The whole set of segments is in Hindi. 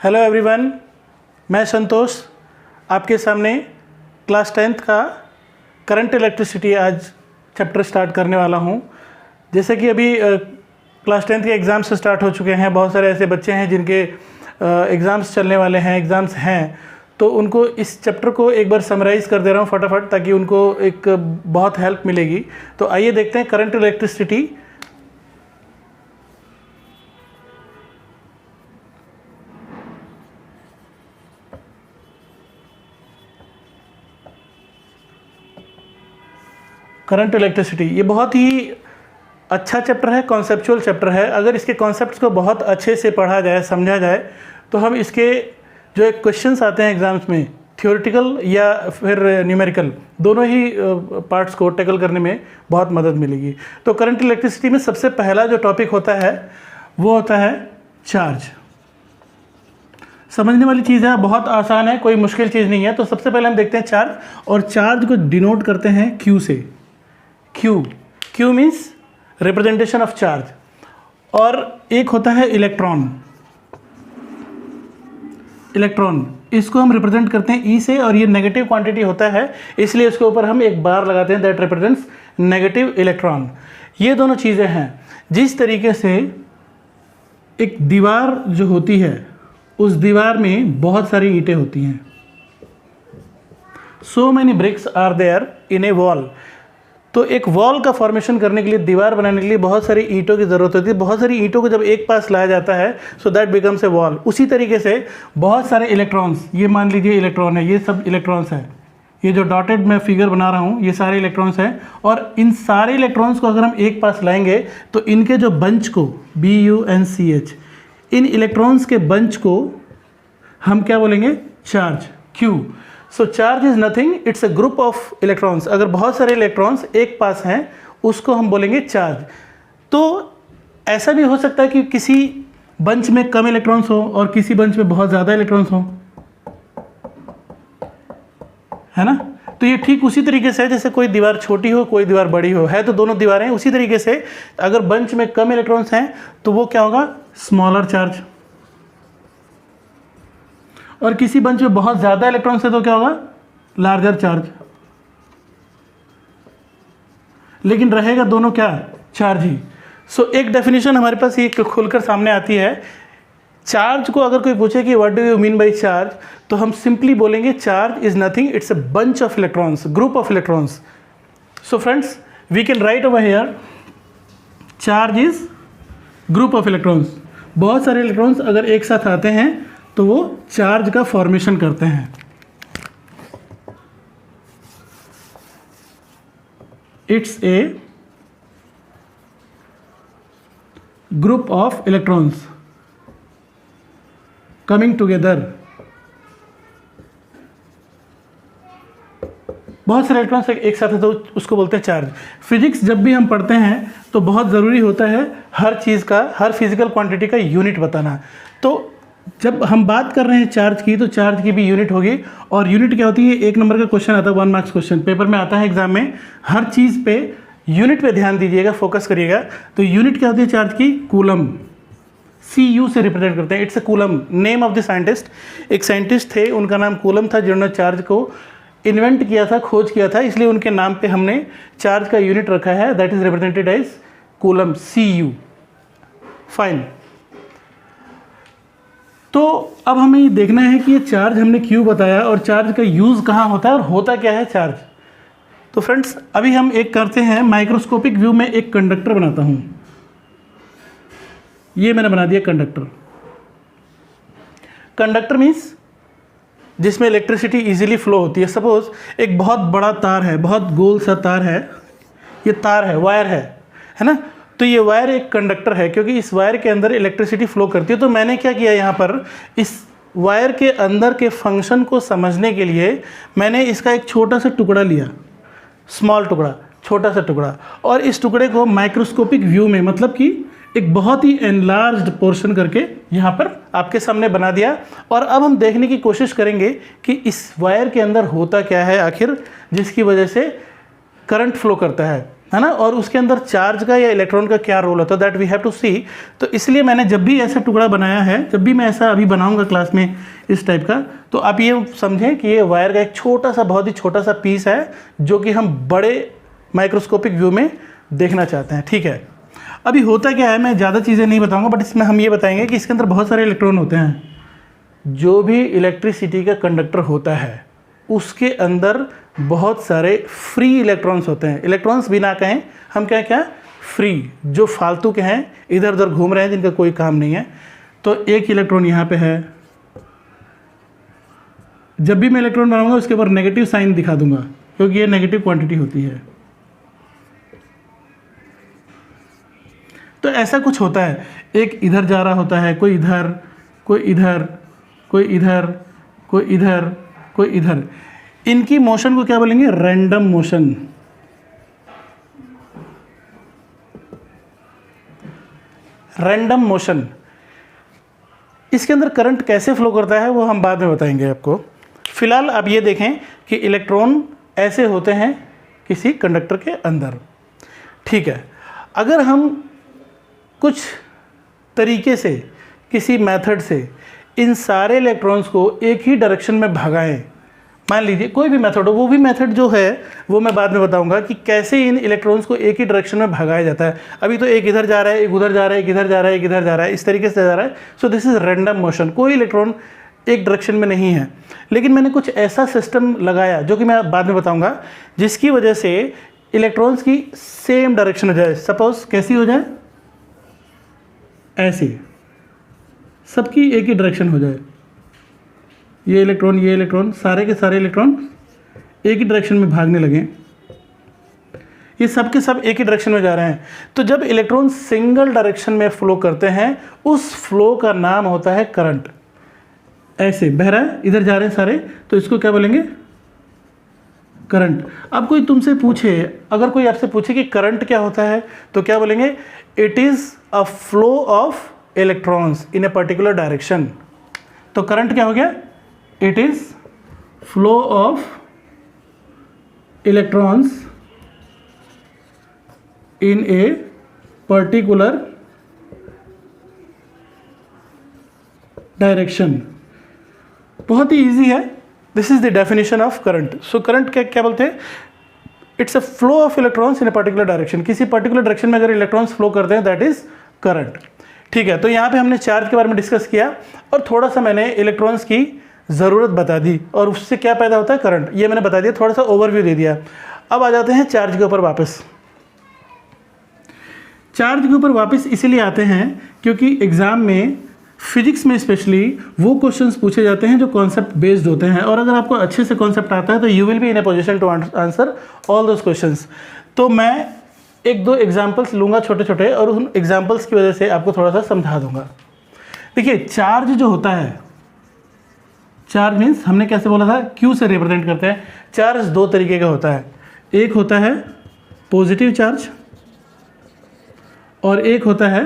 हेलो एवरीवन, मैं संतोष आपके सामने क्लास 10th का करंट इलेक्ट्रिसिटी आज चैप्टर स्टार्ट करने वाला हूं। जैसे कि अभी क्लास 10th के एग्ज़ाम्स स्टार्ट हो चुके हैं। बहुत सारे ऐसे बच्चे हैं जिनके एग्ज़ाम्स चलने वाले हैं, एग्ज़ाम्स हैं, तो उनको इस चैप्टर को एक बार समराइज़ कर दे रहा हूं फटाफट, ताकि उनको एक बहुत हेल्प मिलेगी। तो आइए देखते हैं करंट इलेक्ट्रिसिटी। करंट इलेक्ट्रिसिटी ये बहुत ही अच्छा चैप्टर है, कॉन्सेप्चुअल चैप्टर है। अगर इसके कॉन्सेप्ट्स को बहुत अच्छे से पढ़ा जाए, समझा जाए, तो हम इसके जो एक क्वेश्चंस आते हैं एग्जाम्स में, थियोरेटिकल या फिर न्यूमेरिकल, दोनों ही पार्ट्स को टैकल करने में बहुत मदद मिलेगी। तो करंट इलेक्ट्रिसिटी में सबसे पहला जो टॉपिक होता है वो होता है चार्ज। समझने वाली चीज़ है, बहुत आसान है, कोई मुश्किल चीज़ नहीं है। तो सबसे पहले हम देखते हैं चार्ज, और चार्ज को डिनोट करते हैं क्यू से। Q means representation of charge. और एक होता है इलेक्ट्रॉन, इसको हम रिप्रेजेंट करते हैं ई से, और ये नेगेटिव क्वांटिटी होता है, इसलिए इसके ऊपर हम एक बार लगाते हैं, दैट रिप्रेजेंट्स नेगेटिव इलेक्ट्रॉन। ये दोनों चीज़ें हैं। जिस तरीके से एक दीवार जो होती है, उस दीवार में बहुत सारी ईंटें होती हैं, so many bricks are there in a wall. तो एक वॉल का फॉर्मेशन करने के लिए, दीवार बनाने के लिए बहुत सारी ईंटों की ज़रूरत होती है। बहुत सारी ईंटों को जब एक पास लाया जाता है, so that becomes a wall. उसी तरीके से बहुत सारे इलेक्ट्रॉन्स, ये मान लीजिए इलेक्ट्रॉन है, ये सब इलेक्ट्रॉन्स हैं, ये जो डॉटेड मैं फिगर बना रहा हूँ, ये सारे इलेक्ट्रॉन्स हैं। और इन सारे इलेक्ट्रॉन्स को अगर हम एक पास लाएंगे, तो इनके जो बंच को, BUNCH, इन इलेक्ट्रॉन्स के बंच को हम क्या बोलेंगे? Charge, Q। So charge is nothing, it's a group of electrons. अगर बहुत सारे इलेक्ट्रॉन्स एक पास हैं, उसको हम बोलेंगे चार्ज। तो ऐसा भी हो सकता है कि किसी बंच में कम इलेक्ट्रॉन्स हो और किसी बंच में बहुत ज़्यादा इलेक्ट्रॉन्स हो, है ना। तो ये ठीक उसी तरीके से है जैसे कोई दीवार छोटी हो, कोई दीवार बड़ी हो, है तो दोनों दीवारें। उसी तरीके से अगर बंच में कम इलेक्ट्रॉन्स हैं, तो वो क्या होगा? Smaller charge. और किसी बंच में बहुत ज़्यादा इलेक्ट्रॉन्स है, तो क्या होगा? Larger charge. लेकिन रहेगा दोनों क्या? चार्ज ही। सो एक डेफिनेशन हमारे पास ये खुलकर सामने आती है। चार्ज को अगर कोई पूछे कि what do you mean by charge, तो हम सिंपली बोलेंगे charge is nothing, it's a bunch of electrons, group of electrons. So friends, we can write over here, charge is group of electrons. बहुत सारे इलेक्ट्रॉन्स अगर एक साथ आते हैं, तो वो चार्ज का फॉर्मेशन करते हैं। It's a group of electrons coming together. बहुत सारे इलेक्ट्रॉन्स एक साथ है, तो उसको बोलते हैं चार्ज। फिजिक्स जब भी हम पढ़ते हैं, तो बहुत ज़रूरी होता है हर चीज़ का, हर फिजिकल क्वांटिटी का यूनिट बताना। तो जब हम बात कर रहे हैं चार्ज की, तो चार्ज की भी यूनिट होगी। और यूनिट क्या होती है? एक नंबर का क्वेश्चन आता है, 1 मार्क्स क्वेश्चन पेपर में आता है एग्जाम में। हर चीज़ पे यूनिट पे ध्यान दीजिएगा, फोकस करिएगा। तो यूनिट क्या होती है चार्ज की? कूलम। CU से रिप्रेजेंट करते हैं, it's a coulomb. Name of the scientist, एक साइंटिस्ट थे, उनका नाम कूलम था, जिन्होंने चार्ज को इन्वेंट किया था, खोज किया था, इसलिए उनके नाम पे हमने चार्ज का यूनिट रखा है, that is represented as coulomb, CU। Fine. तो अब हमें ये देखना है कि ये चार्ज हमने क्यों बताया, और चार्ज का यूज़ कहाँ होता है, और होता क्या है चार्ज। तो फ्रेंड्स, अभी हम एक करते हैं, माइक्रोस्कोपिक व्यू में एक कंडक्टर बनाता हूँ। ये मैंने बना दिया कंडक्टर। कंडक्टर मीन्स जिसमें इलेक्ट्रिसिटी इजीली फ्लो होती है। सपोज एक बहुत बड़ा तार है, बहुत गोल सा तार है, ये तार है, वायर है ना। तो ये वायर एक कंडक्टर है, क्योंकि इस वायर के अंदर इलेक्ट्रिसिटी फ्लो करती है। तो मैंने क्या किया, यहाँ पर इस वायर के अंदर के फंक्शन को समझने के लिए मैंने इसका एक छोटा सा टुकड़ा लिया, स्मॉल टुकड़ा, छोटा सा टुकड़ा, और इस टुकड़े को माइक्रोस्कोपिक व्यू में, मतलब कि एक बहुत ही एनलार्ज्ड पोर्शन करके यहाँ पर आपके सामने बना दिया। और अब हम देखने की कोशिश करेंगे कि इस वायर के अंदर होता क्या है आखिर, जिसकी वजह से करंट फ्लो करता है है ना, और उसके अंदर चार्ज का या इलेक्ट्रॉन का क्या रोल होता है, दैट वी हैव टू सी। तो इसलिए मैंने जब भी ऐसा टुकड़ा बनाया है, जब भी मैं ऐसा अभी बनाऊंगा क्लास में इस टाइप का, तो आप ये समझें कि ये वायर का एक छोटा सा, बहुत ही छोटा सा पीस है जो कि हम बड़े माइक्रोस्कोपिक व्यू में देखना चाहते हैं। ठीक है, अभी होता क्या है, मैं ज़्यादा चीज़ें नहीं बताऊँगा, बट इसमें हम ये बताएंगे कि इसके अंदर बहुत सारे इलेक्ट्रॉन होते हैं। जो भी इलेक्ट्रिसिटी का कंडक्टर होता है उसके अंदर बहुत सारे फ्री इलेक्ट्रॉन्स होते हैं। इलेक्ट्रॉन्स भी ना कहें, हम क्या क्या फ्री, जो फालतू के हैं, इधर उधर घूम रहे हैं, जिनका कोई काम नहीं है। तो एक इलेक्ट्रॉन यहाँ पे है, जब भी मैं इलेक्ट्रॉन बनाऊंगा उसके ऊपर नेगेटिव साइन दिखा दूंगा, क्योंकि ये नेगेटिव क्वांटिटी होती है। तो ऐसा कुछ होता है, एक इधर जा रहा होता है, कोई इधर, कोई इधर, कोई इधर, कोई इधर, कोई इधर। इनकी मोशन को क्या बोलेंगे, रैंडम मोशन। Random motion. इसके अंदर करंट कैसे फ्लो करता है वो हम बाद में बताएंगे आपको। फिलहाल आप ये देखें कि इलेक्ट्रॉन ऐसे होते हैं किसी कंडक्टर के अंदर। ठीक है, अगर हम कुछ तरीके से, किसी मेथड से इन सारे इलेक्ट्रॉन्स को एक ही डायरेक्शन में भगाएं, मान लीजिए कोई भी मेथड हो, वो भी मेथड जो है वो मैं बाद में बताऊंगा कि कैसे इन इलेक्ट्रॉन्स को एक ही डायरेक्शन में भगाया जाता है। अभी तो एक इधर जा रहा है, एक उधर जा रहा है, एक इधर जा रहा है, एक इधर जा रहा है, इस तरीके से जा रहा है। सो दिस इज रैंडम मोशन। कोई इलेक्ट्रॉन एक डायरेक्शन में नहीं है, लेकिन मैंने कुछ ऐसा सिस्टम लगाया जो कि मैं बाद में बताऊँगा, जिसकी वजह से इलेक्ट्रॉन्स की सेम डायरेक्शन हो जाए। सपोज कैसी हो जाए, ऐसी, सबकी एक ही डायरेक्शन हो जाए। ये इलेक्ट्रॉन, सारे के सारे इलेक्ट्रॉन एक ही डायरेक्शन में भागने लगे, ये सब के सब एक ही डायरेक्शन में जा रहे हैं। तो जब इलेक्ट्रॉन सिंगल डायरेक्शन में फ्लो करते हैं, उस फ्लो का नाम होता है करंट। ऐसे बह रहा है, इधर जा रहे हैं सारे, तो इसको क्या बोलेंगे, करंट। अब कोई तुमसे पूछे, अगर कोई आपसे पूछे कि करंट क्या होता है, तो क्या बोलेंगे, it is a flow of electrons in a particular direction. तो करंट क्या हो गया, it is flow of electrons in a particular direction. बहुत ही इजी है, this is the definition of current. So current क्या बोलते हैं, it's a flow of electrons in a particular direction. किसी पर्टिकुलर डायरेक्शन में अगर इलेक्ट्रॉन्स फ्लो करते हैं, दैट इज करंट। ठीक है, तो यहाँ पे हमने चार्ज के बारे में डिस्कस किया और थोड़ा सा मैंने इलेक्ट्रॉन्स की ज़रूरत बता दी और उससे क्या पैदा होता है, करंट, ये मैंने बता दिया, थोड़ा सा ओवरव्यू दे दिया। अब आ जाते हैं चार्ज के ऊपर वापस। चार्ज के ऊपर वापस इसीलिए आते हैं क्योंकि एग्ज़ाम में, फिजिक्स में स्पेशली, वो क्वेश्चंस पूछे जाते हैं जो कॉन्सेप्ट बेस्ड होते हैं, और अगर आपको अच्छे से कॉन्सेप्ट आता है तो you will be in a position to answer all those questions. तो मैं एक दो एग्जाम्पल्स लूँगा छोटे छोटे, और उन एग्जाम्पल्स की वजह से आपको थोड़ा सा समझा दूंगा। देखिए, चार्ज जो होता है, चार्ज मीन्स हमने कैसे बोला था, क्यू से रिप्रेजेंट करते हैं। चार्ज दो तरीके का होता है, एक होता है पॉजिटिव चार्ज और एक होता है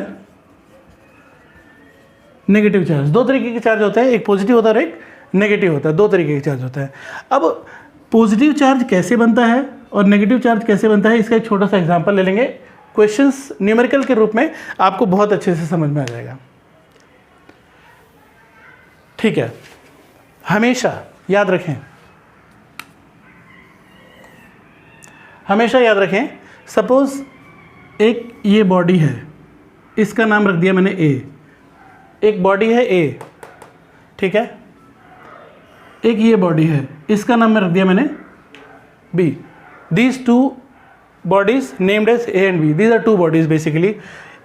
नेगेटिव चार्ज। दो तरीके के चार्ज होते हैं, एक पॉजिटिव होता है और एक नेगेटिव होता है, दो तरीके के चार्ज होता है। अब पॉजिटिव चार्ज कैसे बनता है और नेगेटिव चार्ज कैसे बनता है, इसका एक छोटा सा एग्जांपल ले लेंगे। क्वेश्चंस न्यूमेरिकल के रूप में आपको बहुत अच्छे से समझ में आ जाएगा। ठीक है, हमेशा याद रखें, हमेशा याद रखें, सपोज एक ये बॉडी है, इसका नाम रख दिया मैंने ए। एक बॉडी है ए, ठीक है, एक ये बॉडी है, इसका नाम मैं रख दिया मैंने B. These two bodies named as A and B, these are two bodies basically।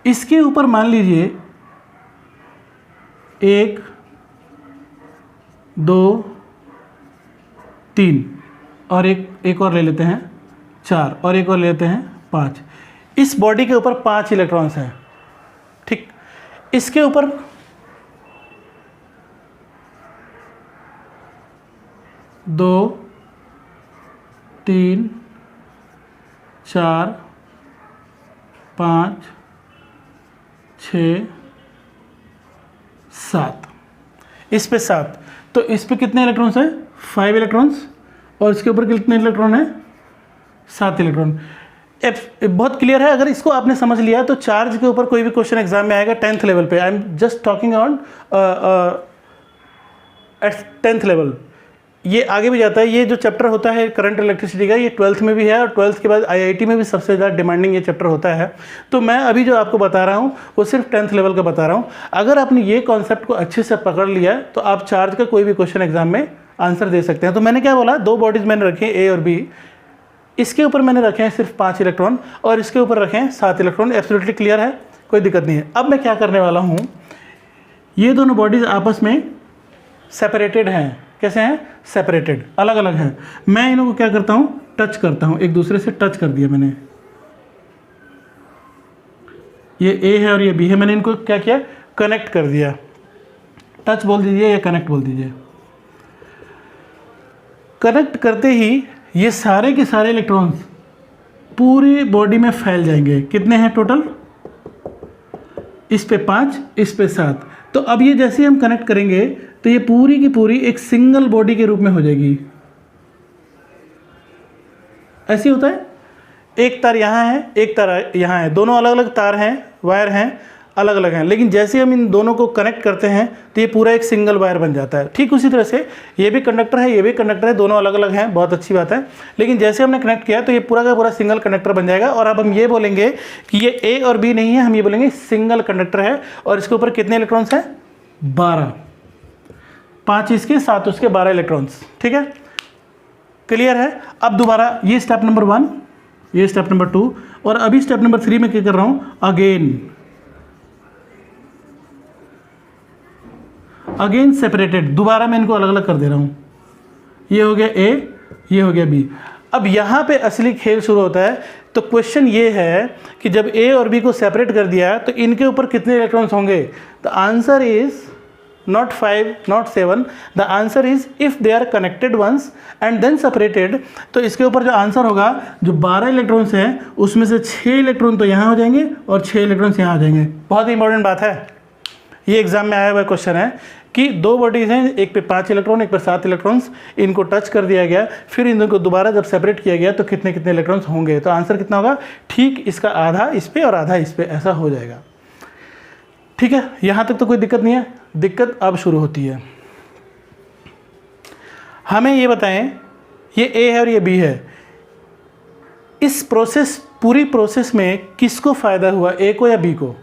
इसके ऊपर मान लीजिए 1 2 3 और एक और ले लेते हैं 4 और एक और ले लेते हैं 5। इस बॉडी के ऊपर 5 इलेक्ट्रॉन्स हैं, ठीक। इसके ऊपर 2 3 4 5 6 7, इस पे 7, तो इस पे कितने इलेक्ट्रॉन्स हैं, 5 इलेक्ट्रॉन्स, और इसके ऊपर कितने इलेक्ट्रॉन हैं, 7 इलेक्ट्रॉन। बहुत क्लियर है। अगर इसको आपने समझ लिया तो चार्ज के ऊपर कोई भी क्वेश्चन एग्जाम में आएगा 10th लेवल पे। I am just talking on at 10th level. ये आगे भी जाता है। ये जो चैप्टर होता है करंट इलेक्ट्रिसिटी का, ये 12th में भी है और 12th के बाद IIT में भी सबसे ज़्यादा डिमांडिंग ये चैप्टर होता है। तो मैं अभी जो आपको बता रहा हूँ वो सिर्फ 10th लेवल का बता रहा हूँ। अगर आपने ये कॉन्सेप्ट को अच्छे से पकड़ लिया तो आप चार्ज का कोई भी क्वेश्चन एग्जाम में आंसर दे सकते हैं। तो मैंने क्या बोला, 2 बॉडीज़ मैंने रखी है A और B। इसके ऊपर मैंने रखे हैं सिर्फ 5 इलेक्ट्रॉन और इसके ऊपर रखे हैं 7 इलेक्ट्रॉन। एब्सोल्युटली क्लियर है, कोई दिक्कत नहीं है। अब मैं क्या करने वाला हूँ, ये दोनों बॉडीज़ आपस में सेपरेटेड हैं। कैसे हैं? सेपरेटेड, अलग अलग हैं। मैं इनको क्या करता हूँ, टच करता हूँ, एक दूसरे से टच कर दिया मैंने। ये A है और ये B है, मैंने इनको क्या किया, कनेक्ट कर दिया। टच बोल दीजिए या कनेक्ट बोल दीजिए। कनेक्ट करते ही ये सारे के सारे इलेक्ट्रॉन्स पूरी बॉडी में फैल जाएंगे। कितने हैं टोटल? इस पे 5, इस पे 7। तो अब ये जैसे ही हम कनेक्ट करेंगे तो ये पूरी की पूरी एक सिंगल बॉडी के रूप में हो जाएगी। ऐसे होता है, एक तार यहाँ है, एक तार यहाँ है, दोनों अलग अलग तार हैं, वायर हैं, अलग अलग हैं, लेकिन जैसे हम इन दोनों को कनेक्ट करते हैं तो ये पूरा एक सिंगल वायर बन जाता है। ठीक उसी तरह से ये भी कंडक्टर है, ये भी कंडक्टर है, दोनों अलग अलग हैं, बहुत अच्छी बात है। लेकिन जैसे हमने कनेक्ट किया तो ये पूरा का पूरा सिंगल कंडक्टर बन जाएगा। और अब हम ये बोलेंगे कि ये A और B नहीं है, हम ये बोलेंगे सिंगल कंडक्टर है। और इसके ऊपर कितने इलेक्ट्रॉन्स हैं? 12। 5 इसके, 7 उसके, 12 इलेक्ट्रॉन्स। ठीक है, क्लियर है। अब दोबारा ये स्टेप नंबर 1, ये स्टेप नंबर 2 और अभी स्टेप नंबर 3 में क्या कर रहा हूँ, अगेन सेपरेटेड। दोबारा मैं इनको अलग अलग कर दे रहा हूँ। ये हो गया A, ये हो गया B। अब यहाँ पे असली खेल शुरू होता है। तो क्वेश्चन ये है कि जब A और B को सेपरेट कर दिया तो इनके ऊपर कितने इलेक्ट्रॉन्स होंगे? The answer is not 5, not 7, the answer is if they are connected once and then separated. तो इसके ऊपर जो आंसर होगा, जो 12 इलेक्ट्रॉन्स हैं उसमें से 6 इलेक्ट्रॉन तो यहाँ हो जाएंगे और 6 इलेक्ट्रॉन्स यहाँ हो जाएंगे। बहुत ही इंपॉर्टेंट बात है, ये एग्जाम में आया हुआ क्वेश्चन है कि 2 बॉडीज़ हैं, एक पे 5 इलेक्ट्रॉन, एक पे 7 इलेक्ट्रॉन्स, इनको टच कर दिया गया, फिर इनको दोबारा जब सेपरेट किया गया तो कितने कितने इलेक्ट्रॉन्स होंगे। तो आंसर कितना होगा? ठीक इसका आधा इस पे और आधा इस पे, ऐसा हो जाएगा। ठीक है, यहाँ तक तो कोई दिक्कत नहीं है। दिक्कत अब शुरू होती है। हमें ये बताएं, ये A है और ये B है, इस प्रोसेस, पूरी प्रोसेस में किसको फ़ायदा हुआ, A को या B को?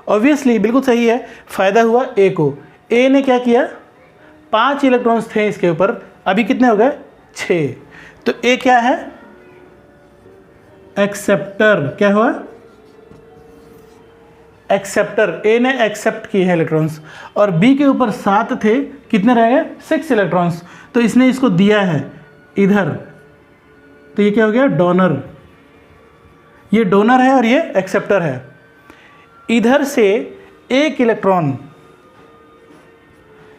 ऑब्वियसली बिल्कुल सही है, फ़ायदा हुआ A को। A ने क्या किया, 5 इलेक्ट्रॉन्स थे इसके ऊपर, अभी कितने हो गए? 6। तो A क्या है? एक्सेप्टर। क्या हुआ? एक्सेप्टर। A ने एक्सेप्ट किए हैं इलेक्ट्रॉन्स। और B के ऊपर 7 थे, कितने रह गए? 6 इलेक्ट्रॉन्स। तो इसने इसको दिया है इधर, तो ये क्या हो गया? डोनर। ये डोनर है और ये एक्सेप्टर है। इधर से एक इलेक्ट्रॉन,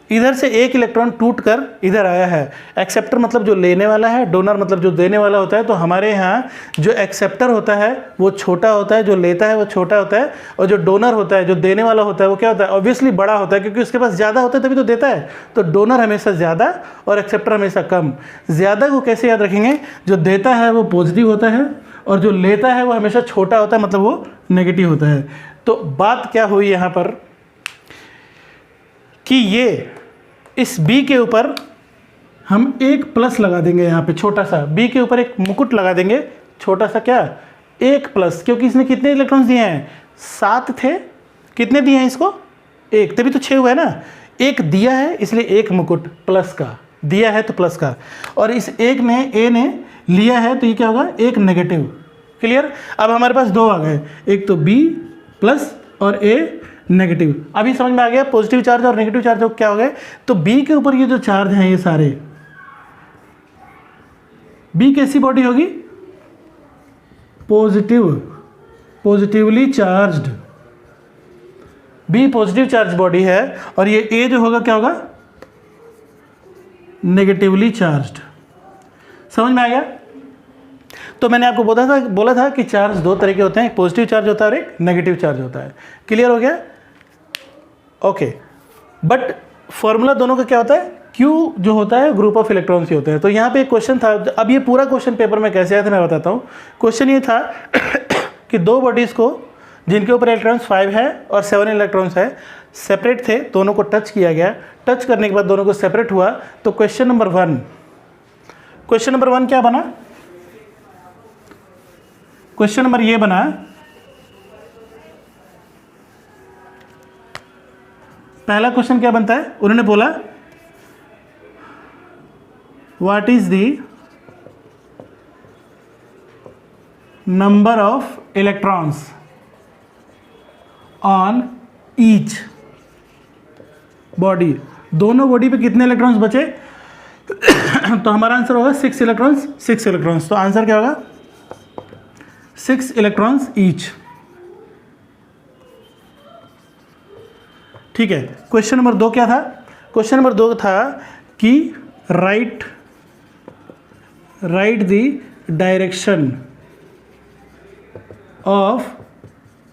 इधर से एक इलेक्ट्रॉन टूट कर इधर आया है। एक्सेप्टर मतलब जो लेने वाला है, डोनर मतलब जो देने वाला होता है। तो हमारे यहाँ जो एक्सेप्टर होता है वो छोटा होता है, जो लेता है वो छोटा होता है, और जो डोनर होता है, जो देने वाला होता है, वो क्या होता है? ऑब्वियसली बड़ा होता है, क्योंकि उसके पास ज़्यादा होता है तभी तो देता है। तो डोनर हमेशा ज़्यादा और एक्सेप्टर हमेशा कम। ज़्यादा को कैसे याद रखेंगे? जो देता है वो पॉजिटिव होता है और जो लेता है वो हमेशा छोटा होता है, मतलब वो नेगेटिव होता है। तो बात क्या हुई यहाँ पर कि ये इस B के ऊपर हम एक प्लस लगा देंगे, यहाँ पे छोटा सा B के ऊपर एक मुकुट लगा देंगे, छोटा सा, क्या? एक प्लस, क्योंकि इसने कितने इलेक्ट्रॉन्स दिए हैं? 7 थे। कितने दिए हैं इसको? 1, तभी तो 6 हुआ है ना। 1 दिया है इसलिए एक मुकुट प्लस का दिया है, तो प्लस का। और इस एक ने A ने लिया है तो ये क्या होगा? एक नेगेटिव। क्लियर? अब हमारे पास 2 आ गए, एक तो B प्लस और A नेगेटिव। अभी समझ में आ गया पॉजिटिव चार्ज और नेगेटिव चार्ज क्या हो गए? तो B के ऊपर ये जो चार्ज हैं ये सारे, B कैसी बॉडी होगी? Positive, positively charged. B positive charge body है और ये A जो होगा क्या होगा? Negatively charged. समझ में आ गया? तो मैंने आपको बोला था कि चार्ज 2 तरह के होते हैं, एक पॉजिटिव चार्ज होता है और एक नेगेटिव चार्ज होता है। क्लियर हो गया? ओके। बट फॉर्मूला दोनों का क्या होता है? क्यू जो होता है ग्रुप ऑफ इलेक्ट्रॉन्स ही होते हैं। तो यहाँ पे एक क्वेश्चन था, अब ये पूरा क्वेश्चन पेपर में कैसे आया था मैं बताता हूँ। क्वेश्चन ये था कि दो बॉडीज़ को जिनके ऊपर इलेक्ट्रॉन्स 5 है और 7 इलेक्ट्रॉन्स है, सेपरेट थे, दोनों को टच किया गया, टच करने के बाद दोनों को सेपरेट हुआ। तो क्वेश्चन नंबर वन क्या बना? क्वेश्चन नंबर ये बना, पहला क्वेश्चन क्या बनता है, उन्होंने बोला what is the number of electrons on each body, दोनों बॉडी पे कितने इलेक्ट्रॉन्स बचे? तो हमारा आंसर होगा 6 इलेक्ट्रॉन्स। तो आंसर क्या होगा? 6 इलेक्ट्रॉन्स ईच। ठीक है। क्वेश्चन नंबर 2 क्या था? क्वेश्चन नंबर 2 था कि right the direction of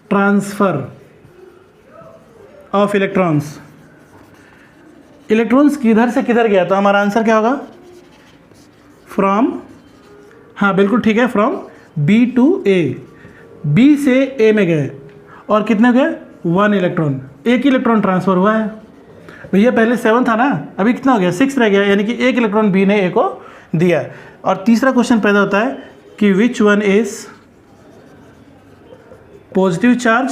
transfer of electrons. Electrons किधर से किधर गया? तो हमारा आंसर क्या होगा? फ्रॉम, हाँ बिल्कुल ठीक है, from B to A. B से ए में गए और कितने गए? 1 इलेक्ट्रॉन, एक इलेक्ट्रॉन ट्रांसफर हुआ है। भैया पहले 7 था ना, अभी कितना हो गया? 6 रह गया, यानी कि एक इलेक्ट्रॉन बी ने ए को दिया। और तीसरा क्वेश्चन पैदा होता है कि which one is positive charge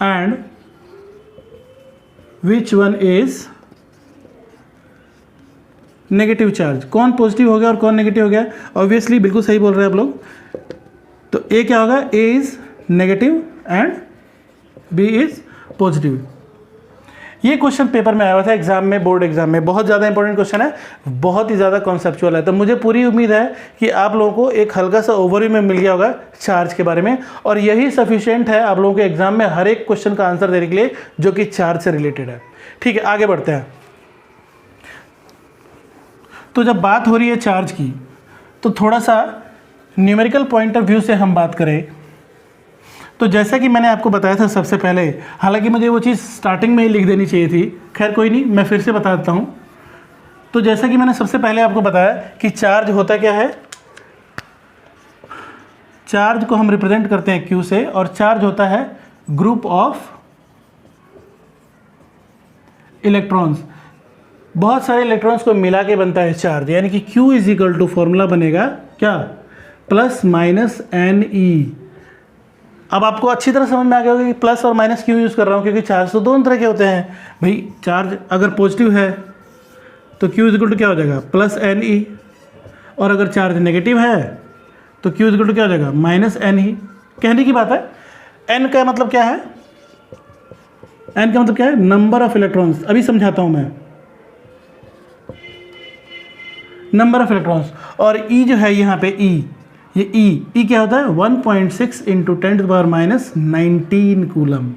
and which one is negative charge. कौन पॉजिटिव हो गया और कौन नेगेटिव हो गया? ऑब्वियसली बिल्कुल सही बोल रहे हैं आप लोग। तो ए क्या होगा? A is negative and B is positive. ये क्वेश्चन पेपर में आया हुआ था एग्जाम में, बोर्ड एग्जाम में। बहुत ज़्यादा इंपॉर्टेंट क्वेश्चन है, बहुत ही ज़्यादा कॉन्सेप्चुअल है। तो मुझे पूरी उम्मीद है कि आप लोगों को एक हल्का सा ओवरव्यू में मिल गया होगा चार्ज के बारे में, और यही सफिशिएंट है आप लोगों के एग्जाम में हर एक क्वेश्चन का आंसर देने के लिए जो कि चार्ज से रिलेटेड है। ठीक है, आगे बढ़ते हैं। तो जब बात हो रही है चार्ज की, तो थोड़ा सा न्यूमेरिकल पॉइंट ऑफ व्यू से हम बात करें तो जैसा कि मैंने आपको बताया था सबसे पहले, हालांकि मुझे वो चीज़ स्टार्टिंग में ही लिख देनी चाहिए थी, खैर कोई नहीं, मैं फिर से बता देता हूँ। तो जैसा कि मैंने सबसे पहले आपको बताया कि चार्ज होता क्या है, चार्ज को हम रिप्रेजेंट करते हैं Q से, और चार्ज होता है ग्रुप ऑफ इलेक्ट्रॉन्स। बहुत सारे इलेक्ट्रॉन्स को मिला के बनता है चार्ज, यानी कि Q is equal to formula बनेगा क्या? Plus minus NE। अब आपको अच्छी तरह समझ में आ गया होगा कि प्लस और माइनस क्यों यूज़ कर रहा हूँ, क्योंकि चार्ज तो दोनों तरह के होते हैं भाई। चार्ज अगर पॉजिटिव है तो Q इज इक्वल टू क्या हो जाएगा? प्लस NE, और अगर चार्ज नेगेटिव है तो Q इज इक्वल टू क्या हो जाएगा? Minus NE। कहने की बात है, N का मतलब क्या है? N का मतलब क्या है? Number of electrons. अभी समझाता हूँ मैं, नंबर ऑफ इलेक्ट्रॉन्स। और E जो है यहाँ पे E, ये E क्या होता है? 1.6 इंटू 10⁻⁻19 कूलम।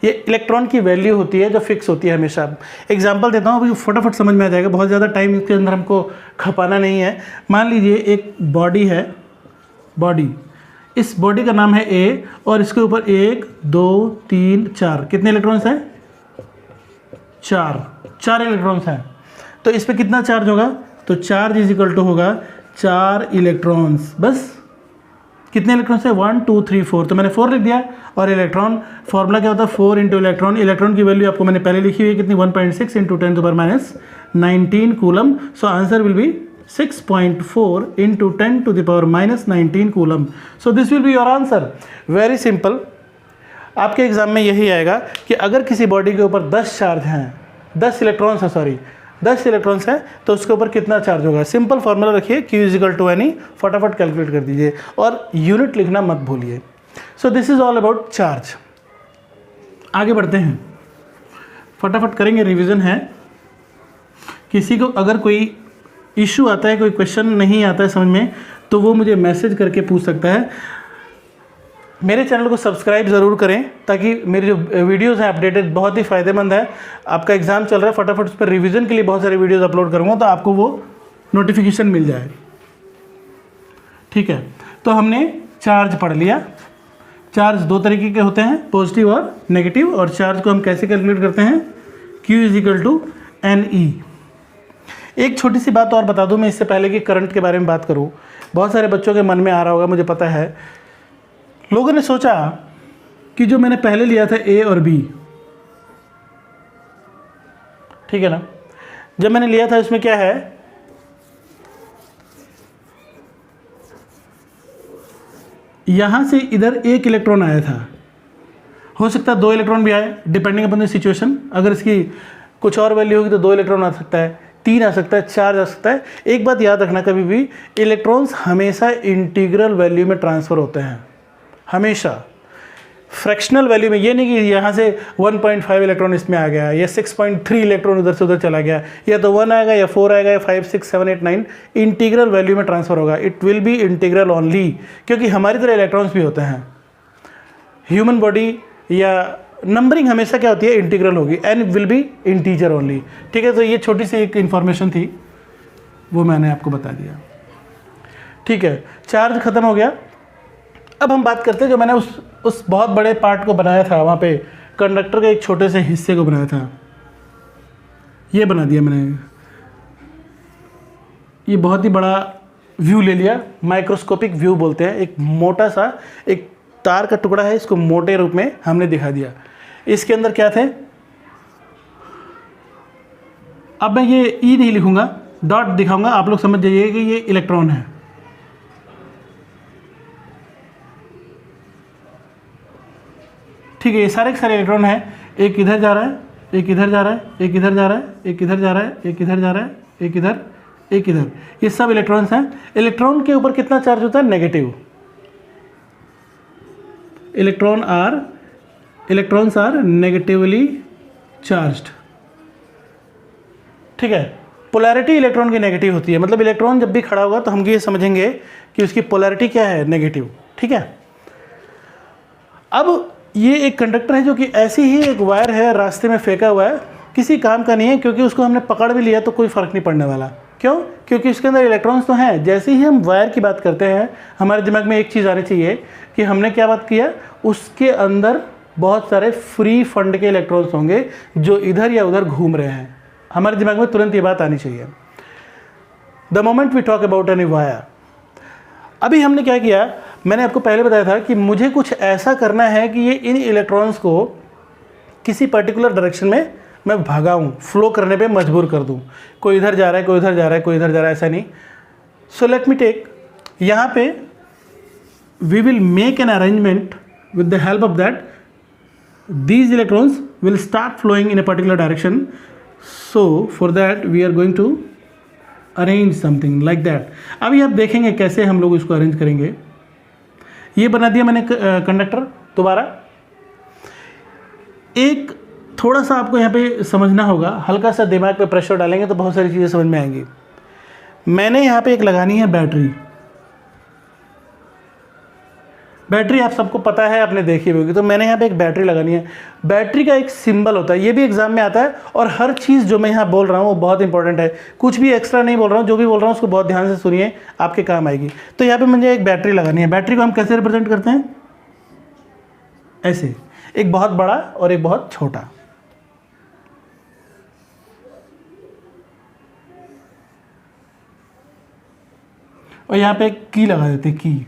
ये इलेक्ट्रॉन की वैल्यू होती है जो फिक्स होती है हमेशा। एग्जांपल देता हूँ, अभी फटाफट समझ में आ जाएगा, बहुत ज़्यादा टाइम इसके अंदर हमको खपाना नहीं है। मान लीजिए एक बॉडी है, बॉडी, इस बॉडी का नाम है A, और इसके ऊपर 1 2 3 4 कितने इलेक्ट्रॉन्स हैं? 4 इलेक्ट्रॉन्स हैं। तो इस पर कितना चार्ज होगा? तो चार्ज इज इक्वल टू होगा 4 इलेक्ट्रॉन्स। बस कितने इलेक्ट्रॉन्स है? 1 2 3 4, तो मैंने 4 लिख दिया। और इलेक्ट्रॉन फॉर्मूला क्या होता है? 4 इंटू इलेक्ट्रॉन। इलेक्ट्रॉन की वैल्यू आपको मैंने पहले लिखी हुई है कितनी? 1.6 into 10⁻⁻19 coulomb. So answer will be 6.4 into 10⁻⁻19 coulomb. So this will be your answer. Very simple. आपके एग्जाम में यही आएगा कि अगर किसी बॉडी के ऊपर 10 चार्ज हैं, 10 इलेक्ट्रॉन्स हैं, सॉरी 10 इलेक्ट्रॉन्स हैं, तो उसके ऊपर कितना चार्ज होगा? सिंपल फॉर्मूला रखिए, Q is equal to NE, फटाफट कैलकुलेट कर दीजिए और यूनिट लिखना मत भूलिए। So this is all about charge. आगे बढ़ते हैं, फटाफट करेंगे, रिवीजन है। किसी को अगर कोई इशू आता है, कोई क्वेश्चन नहीं आता है समझ में, तो वो मुझे मैसेज करके पूछ सकता है। मेरे चैनल को सब्सक्राइब ज़रूर करें ताकि मेरी जो वीडियोज़ हैं अपडेटेड, बहुत ही फ़ायदेमंद है। आपका एग्ज़ाम चल रहा है, फटाफट उस पर रिवीजन के लिए बहुत सारे वीडियोज़ अपलोड करूँगा, तो आपको वो नोटिफिकेशन मिल जाए। ठीक है, तो हमने चार्ज पढ़ लिया। चार्ज 2 तरीके के होते हैं, पॉजिटिव और नेगेटिव। और चार्ज को हम कैसे कैलकुलेट करते हैं? Q is equal to Ne। एक छोटी सी बात और बता दूं मैं इससे पहले कि करंट के बारे में बात करूं, बहुत सारे बच्चों के मन में आ रहा होगा, मुझे पता है, लोगों ने सोचा कि जो मैंने पहले लिया था A और B, ठीक है ना, जब मैंने लिया था इसमें क्या है, यहां से इधर एक इलेक्ट्रॉन आया था, हो सकता है 2 इलेक्ट्रॉन भी आए डिपेंडिंग अपॉन द सिचुएशन। अगर इसकी कुछ और वैल्यू होगी तो 2 इलेक्ट्रॉन आ सकता है, 3 आ सकता है, 4 आ सकता है। एक बात याद रखना, कभी भी इलेक्ट्रॉन्स हमेशा इंटीग्रल वैल्यू में ट्रांसफ़र होते हैं, हमेशा। फ्रैक्शनल वैल्यू में ये नहीं कि यहाँ से 1.5 इलेक्ट्रॉन इसमें आ गया या 6.3 इलेक्ट्रॉन उधर से उधर चला गया, या तो 1 आएगा या 4 आएगा या 5, 6, 7, 8, 9 इंटीग्रल वैल्यू में ट्रांसफ़र होगा। It will be integral only, क्योंकि हमारी तरह इलेक्ट्रॉन्स भी होते हैं। ह्यूमन बॉडी या नंबरिंग हमेशा क्या होती है, इंटीग्रल होगी, N will be integer only, ठीक है। तो ये छोटी सी एक इन्फॉर्मेशन थी, वो मैंने आपको बता दिया, ठीक है। चार्ज खत्म हो गया। अब हम बात करते हैं जो मैंने उस बहुत बड़े पार्ट को बनाया था, वहाँ पे कंडक्टर के एक छोटे से हिस्से को बनाया था, ये बना दिया मैंने। ये बहुत ही बड़ा व्यू ले लिया, माइक्रोस्कोपिक व्यू बोलते हैं। एक मोटा सा एक तार का टुकड़ा है, इसको मोटे रूप में हमने दिखा दिया। इसके अंदर क्या थे, अब मैं ये ई नहीं लिखूंगा, डॉट दिखाऊंगा, आप लोग समझ जाइए कि ये इलेक्ट्रॉन है। ठीक है, ये सारे के सारे इलेक्ट्रॉन हैं। एक इधर जा रहा है, एक इधर जा रहा है, एक इधर जा रहा है, एक इधर जा रहा है, एक इधर जा रहा है, एक इधर, एक इधर, ये सब इलेक्ट्रॉन्स हैं। इलेक्ट्रॉन के ऊपर कितना चार्ज होता है, negative. Electrons are negatively charged, ठीक है। पोलैरिटी इलेक्ट्रॉन की नेगेटिव होती है, मतलब इलेक्ट्रॉन जब भी खड़ा होगा तो हम ये समझेंगे कि उसकी पोलैरिटी क्या है, नेगेटिव, ठीक है। अब ये एक कंडक्टर है जो कि ऐसी ही एक वायर है, रास्ते में फेंका हुआ है, किसी काम का नहीं है, क्योंकि उसको हमने पकड़ भी लिया तो कोई फ़र्क नहीं पड़ने वाला। क्यों? क्योंकि उसके अंदर इलेक्ट्रॉन्स तो हैं। जैसे ही हम वायर की बात करते हैं, हमारे दिमाग में एक चीज़ आनी चाहिए कि हमने क्या बात किया, उसके अंदर बहुत सारे फ्री फंड के इलेक्ट्रॉन्स होंगे जो इधर या उधर घूम रहे हैं। हमारे दिमाग में तुरंत ये बात आनी चाहिए the moment we talk about any wire. अभी हमने क्या किया, मैंने आपको पहले बताया था कि मुझे कुछ ऐसा करना है कि ये इन इलेक्ट्रॉन्स को किसी पर्टिकुलर डायरेक्शन में मैं भगाऊं, फ्लो करने पे मजबूर कर दूं। कोई इधर जा रहा है, कोई इधर जा रहा है, कोई इधर जा रहा है, ऐसा नहीं। सो लेट मी टेक, यहाँ पे we will make an arrangement with the help of that these electrons will start flowing in a particular direction. So for that we are going to arrange something like that. अभी आप देखेंगे कैसे हम लोग इसको अरेंज करेंगे। ये बना दिया मैंने कंडक्टर। दोबारा एक थोड़ा सा आपको यहाँ पे समझना होगा, हल्का सा दिमाग पे प्रेशर डालेंगे तो बहुत सारी चीज़ें समझ में आएंगी। मैंने यहाँ पे एक लगानी है बैटरी। बैटरी आप सबको पता है, आपने देखी होगी, तो मैंने यहाँ पे एक बैटरी लगानी है। बैटरी का एक सिंबल होता है, ये भी एग्जाम में आता है, और हर चीज़ जो मैं यहाँ बोल रहा हूँ वो बहुत इंपॉर्टेंट है। कुछ भी एक्स्ट्रा नहीं बोल रहा हूँ, जो भी बोल रहा हूँ उसको बहुत ध्यान से सुनिए, आपके काम आएगी। तो यहाँ पे मुझे एक बैटरी लगानी है। बैटरी को हम कैसे रिप्रेजेंट करते हैं, ऐसे, एक बहुत बड़ा और एक बहुत छोटा। और यहाँ पे एक की लगा देते हैं, की।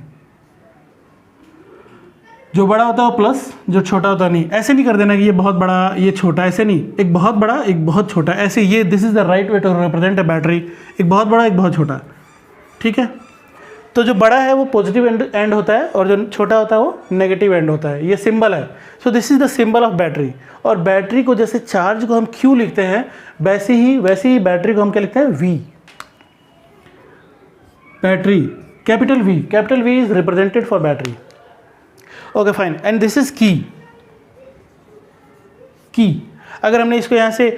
जो बड़ा होता है वो प्लस, जो छोटा होता है नहीं। ऐसे नहीं कर देना कि ये बहुत बड़ा ये छोटा, ऐसे नहीं, एक बहुत बड़ा एक बहुत छोटा, ऐसे। ये this is the right way to represent a battery, एक बहुत बड़ा एक बहुत छोटा, ठीक है। तो जो बड़ा है वो पॉजिटिव एंड होता है और जो छोटा होता है वो नेगेटिव एंड होता है। ये सिंबल है। सो this is the symbol of battery. और बैटरी को जैसे चार्ज को हम क्यू लिखते हैं, वैसे ही बैटरी को हम क्या लिखते हैं, V. Battery capital V is represented for battery. Okay fine, and this is key. अगर हमने इसको यहाँ से,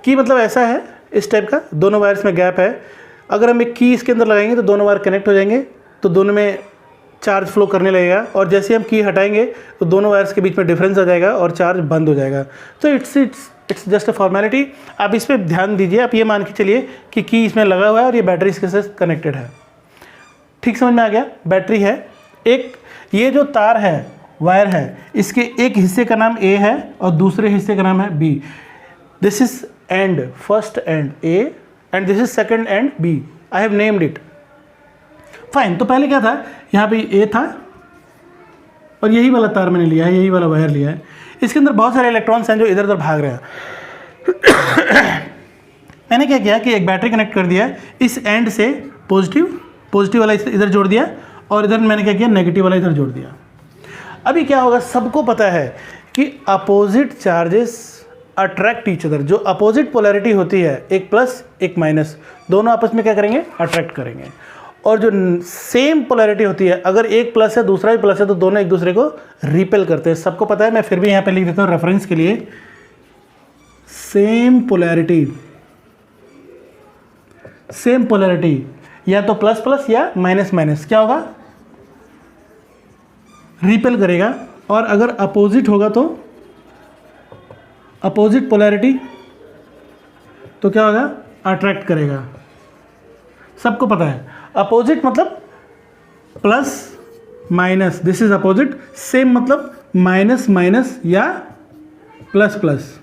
की मतलब ऐसा है, इस टाइप का, दोनों वायर्स में गैप है। अगर हम एक की इसके अंदर लगाएंगे तो दोनों वायर कनेक्ट हो जाएंगे, तो दोनों में चार्ज फ्लो करने लगेगा। और जैसे हम की हटाएंगे तो दोनों वायर्स के बीच में डिफरेंस आ जाएगा और चार्ज बंद हो जाएगा। तो इट्स जस्ट अ फॉर्मेलिटी। आप इस पर ध्यान दीजिए। आप ये मान के चलिए कि की इसमें लगा हुआ है और ये बैटरी इसके साथ कनेक्टेड है। ठीक समझ में आ गया। बैटरी है एक, ये जो तार है, वायर है, इसके एक हिस्से का नाम ए है और दूसरे हिस्से का नाम है B. This is end, first end A and this is second end B. I have named it. Fine. तो पहले क्या था, यहाँ पे A था और यही वाला तार मैंने लिया है, यही वाला वायर लिया है. इसके अंदर बहुत सारे इलेक्ट्रॉन्स हैं जो इधर उधर भाग रहे हैं. मैंने क्या किया कि एक बैटरी कनेक्ट कर दिया, इस एंड से पॉजिटिव वाला इधर जोड़ दिया और इधर मैंने क्या किया, नेगेटिव वाला इधर जोड़ दिया. अभी क्या होगा, सबको पता है कि opposite charges attract each other. जो अपोजिट पोलैरिटी होती है, एक प्लस एक माइनस, दोनों आपस में क्या करेंगे, अट्रैक्ट करेंगे. और जो सेम पोलैरिटी होती है, अगर एक प्लस है दूसरा भी प्लस है तो दोनों एक दूसरे को रिपेल करते हैं. सबको पता है, मैं फिर भी यहाँ पे लिख देता हूँ रेफरेंस के लिए. सेम पोलैरिटी या तो प्लस प्लस या माइनस माइनस क्या होगा, रिपेल करेगा. और अगर अपोजिट होगा तो अपोजिट पोलैरिटी तो क्या होगा, अट्रैक्ट करेगा. सबको पता है अपोजिट मतलब plus minus, this is opposite. Same मतलब माइनस माइनस या प्लस प्लस,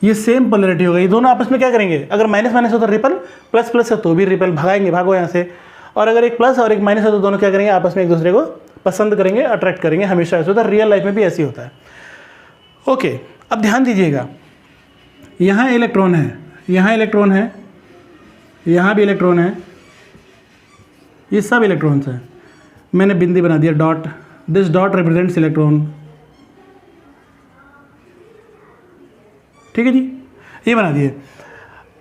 ये सेम पोलैरिटी होगा. ये दोनों आपस में क्या करेंगे, अगर माइनस माइनस हो तो रिपल, प्लस प्लस है तो भी रिपल, भगाएंगे, भागो यहाँ से. और अगर एक प्लस और एक माइनस है तो दोनों क्या करेंगे, आपस में एक दूसरे को पसंद करेंगे, अट्रैक्ट करेंगे. हमेशा ऐसा होता है, रियल लाइफ में भी ऐसी होता है. ओके, अब ध्यान दीजिएगा, यहाँ इलेक्ट्रॉन है, यहाँ इलेक्ट्रॉन है, यहाँ भी इलेक्ट्रॉन है, ये सब इलेक्ट्रॉन्स हैं. मैंने बिंदी बना दिया dot. This dot represents electron. ठीक है जी, ये बना दिए.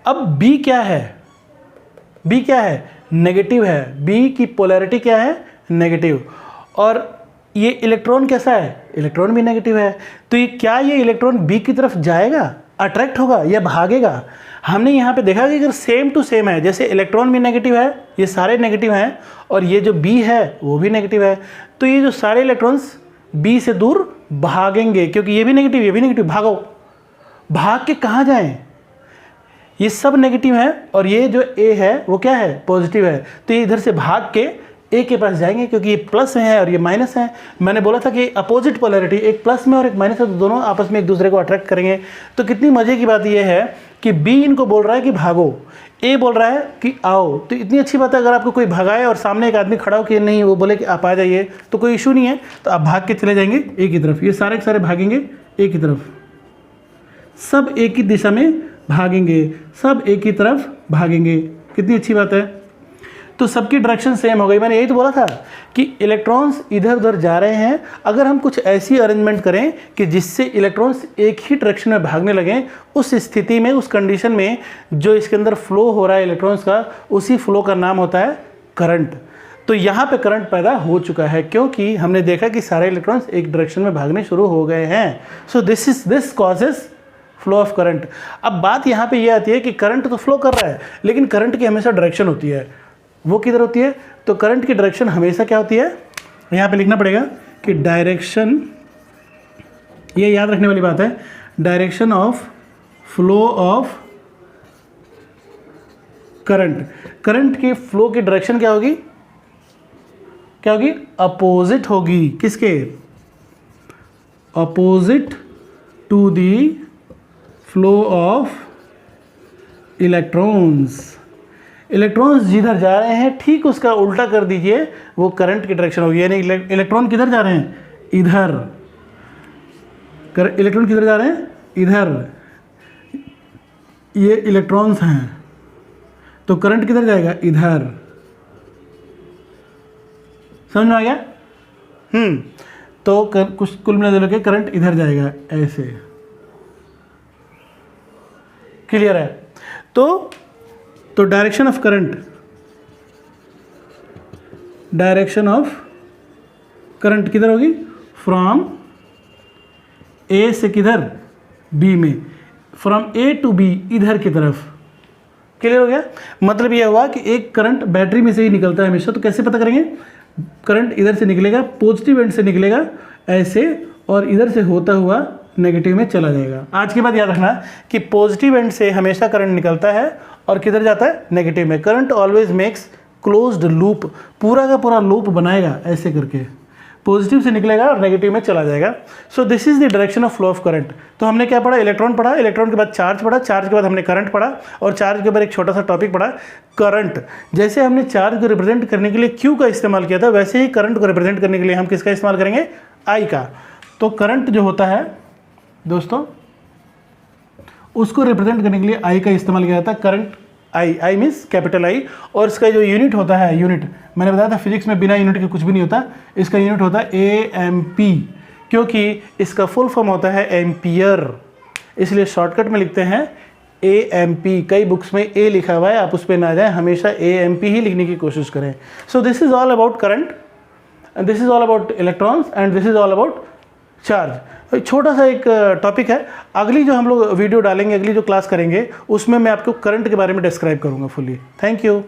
अब B क्या है, B क्या है, नेगेटिव है. B की पोलैरिटी क्या है, नेगेटिव. और ये इलेक्ट्रॉन कैसा है, इलेक्ट्रॉन भी नेगेटिव है. तो ये क्या, ये इलेक्ट्रॉन B की तरफ जाएगा, अट्रैक्ट होगा या भागेगा. हमने यहाँ पे देखा कि अगर सेम टू सेम है, जैसे इलेक्ट्रॉन भी नेगेटिव है, ये सारे नेगेटिव हैं, और ये जो B है वो भी नेगेटिव है, तो ये जो सारे इलेक्ट्रॉन्स B से दूर भागेंगे, क्योंकि ये भी नेगेटिव, ये भी नेगेटिव. भागो, भाग के कहाँ जाएं, ये सब नेगेटिव है और ये जो A है वो क्या है, पॉजिटिव है. तो ये इधर से भाग के A के पास जाएंगे, क्योंकि ये प्लस में है और ये माइनस है. मैंने बोला था कि अपोजिट पोलैरिटी, एक प्लस में और एक माइनस है, तो दोनों आपस में एक दूसरे को अट्रैक्ट करेंगे. तो कितनी मजे की बात ये है कि B इनको बोल रहा है कि भागो, A बोल रहा है कि आओ. तो इतनी अच्छी बात है, अगर आपको कोई भगाए और सामने एक आदमी खड़ा हो कि नहीं, वो बोले कि आप आ जाइए, तो कोई इशू नहीं है, तो आप भाग के चले जाएंगे A की तरफ. ये सारे के सारे भागेंगे A की तरफ, सब एक ही दिशा में भागेंगे, सब एक ही तरफ भागेंगे. कितनी अच्छी बात है. तो सबकी डायरेक्शन सेम हो गई. मैंने यही तो बोला था कि इलेक्ट्रॉन्स इधर उधर जा रहे हैं. अगर हम कुछ ऐसी अरेंजमेंट करें कि जिससे इलेक्ट्रॉन्स एक ही डायरेक्शन में भागने लगें, उस स्थिति में, उस कंडीशन में जो इसके अंदर फ्लो हो रहा है इलेक्ट्रॉन्स का, उसी फ्लो का नाम होता है करंट. तो यहाँ पे करंट पैदा हो चुका है, क्योंकि हमने देखा कि सारे इलेक्ट्रॉन्स एक डायरेक्शन में भागने शुरू हो गए हैं. So this causes flow of current. अब बात यहाँ पे ये आती है कि करंट तो फ्लो कर रहा है, लेकिन करंट की हमेशा डायरेक्शन होती है, वो किधर होती है. तो करंट की डायरेक्शन हमेशा क्या होती है, यहाँ पे लिखना पड़ेगा कि डायरेक्शन, ये याद रखने वाली बात है, direction of flow of current. Current की फ्लो की डायरेक्शन क्या होगी, क्या होगी, अपोजिट होगी. किसके, opposite to the flow of electrons. Electrons जिधर जा रहे हैं ठीक उसका उल्टा कर दीजिए, वो करंट की डायरेक्शन होगी. यानी इलेक्ट्रॉन किधर जा रहे हैं, इधर. इलेक्ट्रॉन किधर जा रहे हैं, इधर. ये इलेक्ट्रॉन्स हैं, तो करंट किधर जाएगा, इधर. समझ में आ गया. तो कुछ कुल मिला के करंट इधर जाएगा, ऐसे. क्लियर है. तो direction of current, direction of current किधर होगी, फ्रॉम ए से किधर, बी में, फ्रॉम ए टू बी, इधर की तरफ. क्लियर हो गया. मतलब यह हुआ कि एक करंट बैटरी में से ही निकलता है हमेशा. तो कैसे पता करेंगे, करंट इधर से निकलेगा, पॉजिटिव एंड से निकलेगा ऐसे, और इधर से होता हुआ नेगेटिव में चला जाएगा. आज के बाद याद रखना कि पॉजिटिव एंड से हमेशा करंट निकलता है और किधर जाता है, नेगेटिव में. Current always makes closed loop, पूरा का पूरा लूप बनाएगा ऐसे करके, पॉजिटिव से निकलेगा और नेगेटिव में चला जाएगा। सो this is the direction of flow of current. तो हमने क्या पढ़ा, इलेक्ट्रॉन पढ़ा, इलेक्ट्रॉन के बाद चार्ज पढ़ा, चार्ज के बाद हमने करंट पढ़ा, और चार्ज के बाद एक छोटा सा टॉपिक पढ़ा करंट। जैसे हमने चार्ज को रिप्रेजेंट करने के लिए क्यू का इस्तेमाल किया था, वैसे ही करंट को रिप्रेजेंट करने के लिए हम किसका इस्तेमाल करेंगे, आई का। तो करंट जो होता है दोस्तों, उसको रिप्रेजेंट करने के लिए आई का इस्तेमाल किया जाता है। Current I means capital I, और इसका जो यूनिट होता है, यूनिट मैंने बताया था फिजिक्स में बिना यूनिट के कुछ भी नहीं होता, इसका यूनिट होता है एएमपी, क्योंकि इसका फुल फॉर्म होता है एम्पियर, इसलिए शॉर्टकट में लिखते हैं एएमपी। कई बुक्स में ए लिखा हुआ है, आप उस पर ना जाएं, हमेशा एएमपी ही लिखने की कोशिश करें। सो this is all about current, this is all about electrons, and this is all about charge. छोटा सा एक टॉपिक है, अगली जो हम लोग वीडियो डालेंगे, अगली जो क्लास करेंगे, उसमें मैं आपको करंट के बारे में डिस्क्राइब करूंगा फुली। Thank you.